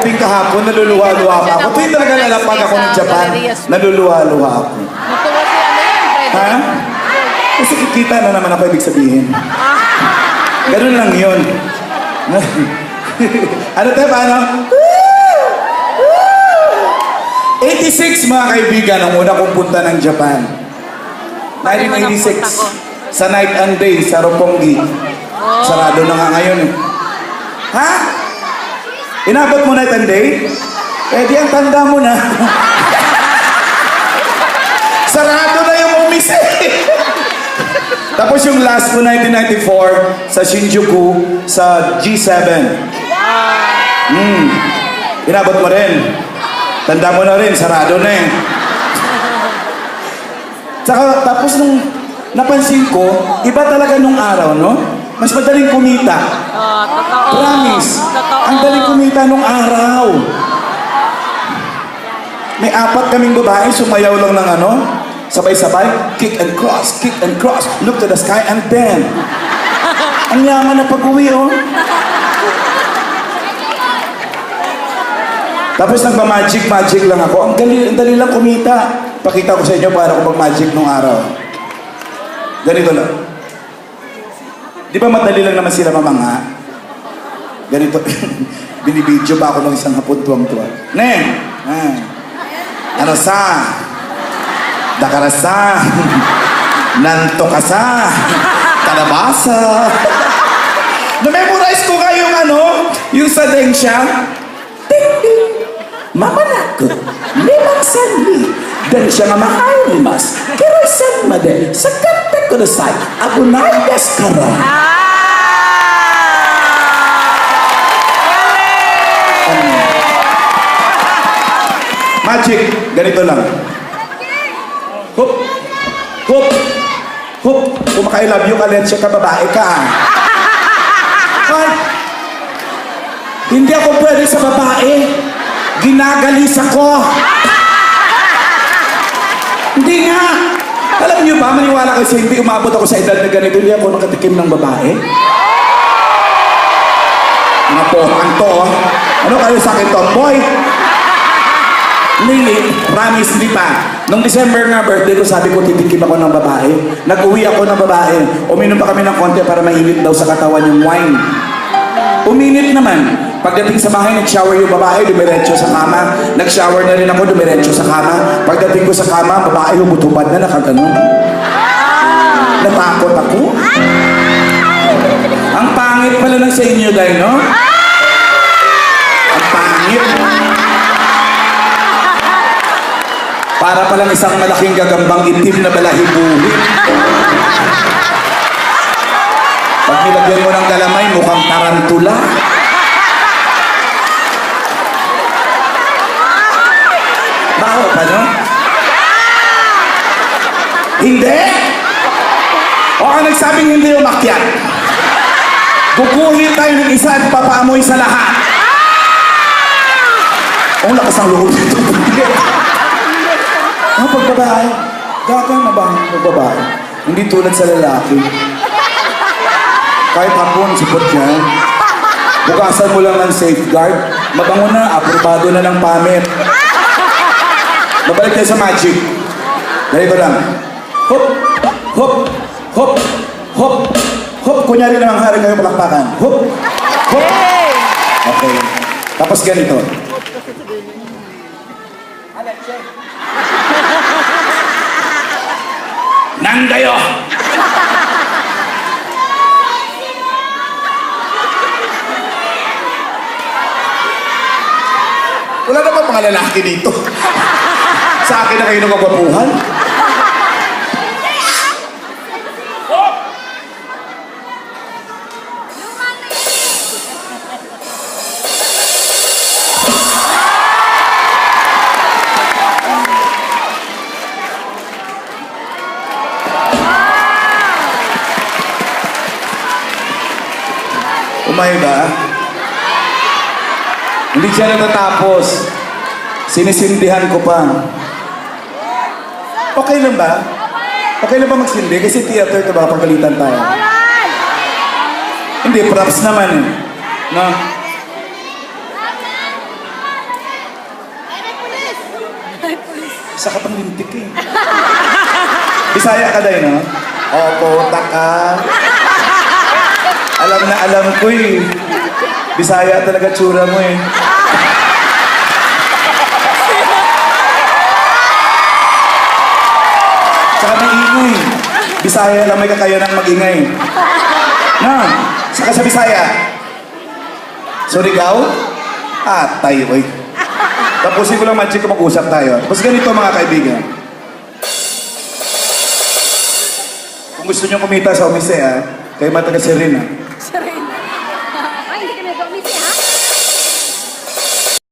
pagdating kahapon, naluluha-luha pa ako. Tuwing talaga lalapag ako ng Japan, naluluha-luha ako. Ha? Kasi kikita na naman ako ibig sabihin. Ganun lang yun. Ano tayo, paano? 86 mga kaibigan, ang una kong punta ng Japan. 1986. Sa night and day, sa Roppongi. Sarado na nga ngayon eh. Ha? Inabot mo night and day? Eh di ang tanda mo na. Sarado na yung umise. Tapos yung last ko, 1994, sa Shinjuku, sa G7. Inabot mo rin. Tanda mo na rin, sarado na eh. Saka, tapos nung napansin ko, iba talaga nung araw, no? Mas madaling kumita. Totoo. Promise. Totoo. Ang daling kumita nung araw. May 4 kaming babae, sumayaw lang ng ano, sabay-sabay, kick and cross, look to the sky and then. Ang yaman na pag-uwi, oh. Tapos nagpa-magic lang ako. Ang dali lang kumita. Pakita ko sa inyo para ako mag-magic nung araw. Ganito lang. Di ba madali lang naman sila mamanga? Ganito. Binibidyo pa ako ng isang hapon tuwang-tuwa. Neng! Ano sa? Dakarasa. Nantokasa. Kalabasa. Na-memorize ko nga yung ano, yung sa Dengxia. Ting-ting. Mamanako. Limang sanli. Dan siya nga mahalimas. Kirasan made. Sa kanta ko na say. Abunay daskara. Magic. Ganito lang. Hup. Hup. Hup. Kung maka-I-love you ka, Lensya ka, babae ka. Hindi ako pwede sa babae. Ginagalis ako. Hindi nga. Alam niyo ba, maniwala kasi hindi umabot ako sa edad na ganito, hindi ako nakatikim ng babae. Mga pohang to, oh. Ano kayo sa akin, tomboy? Hindi, promise, hindi pa. Nung December nga birthday ko, sabi ko titikim ako ng babae. Nag-uwi ako ng babae. Uminom pa kami ng konti para mainit daw sa katawan yung wine. Uminit naman. Pagdating sa bahay, nag-shower yung babae, dumiretso sa kama. Nag-shower na rin ako, dumiretso sa kama. Pagdating ko sa kama, babae humutubad na, nakaganon. Natakot ako. Ang pangit pala ng sa inyo, dahil, no? Ang pangit. Para palang isang malaking gagambang itim na balahibuhi. Pag nilagyan mo ng galamay, mukhang tarantula. Baho pa, no? Hindi? O ang nagsabing hindi umakyat. Bukuhin tayo ng isa at papaamoy sa lahat. Ang lakas ang loob dito. Ang pagbabae. Gagang na ba ang pagbabae? Hindi tulad sa lalaki. Kahit hapon, sipot yan. Bukasan mo lang ng safeguard. Mabango na, aprobado na ng pamit. Babalik tayo sa magic. Ganito lang. Hop, hop, hop, hop, hop. Kunyari namang hari kayo palakpakan. Hop, hop. Okay. Tapos ganito. Nang kayo! Wala naman mga lalaki dito. Sa akin na kayo nagkagwapuhan. Umay ba? Hindi siya natatapos. Sinisindihan ko pa. Okay lang ba? Okay lang ba magsindi? Kasi theater, diba? Pagkalitan tayo. Hindi, props naman eh. No? Isa ka pang lintik eh. Bisaya ka dahil, no? Opo, taka. Alam na alam ko eh. Bisaya talaga tsura mo eh. Saka may ingay. Bisaya lang may kakayanang mag-ingay. Na, saka sa Bisaya. Surigao? Atay, oy. Tapusin ko lang, Magic, kung mag-usap tayo. Tapos ganito, mga kaibigan. Kung gusto nyo kumita sa umise, kayo mataga si Rin,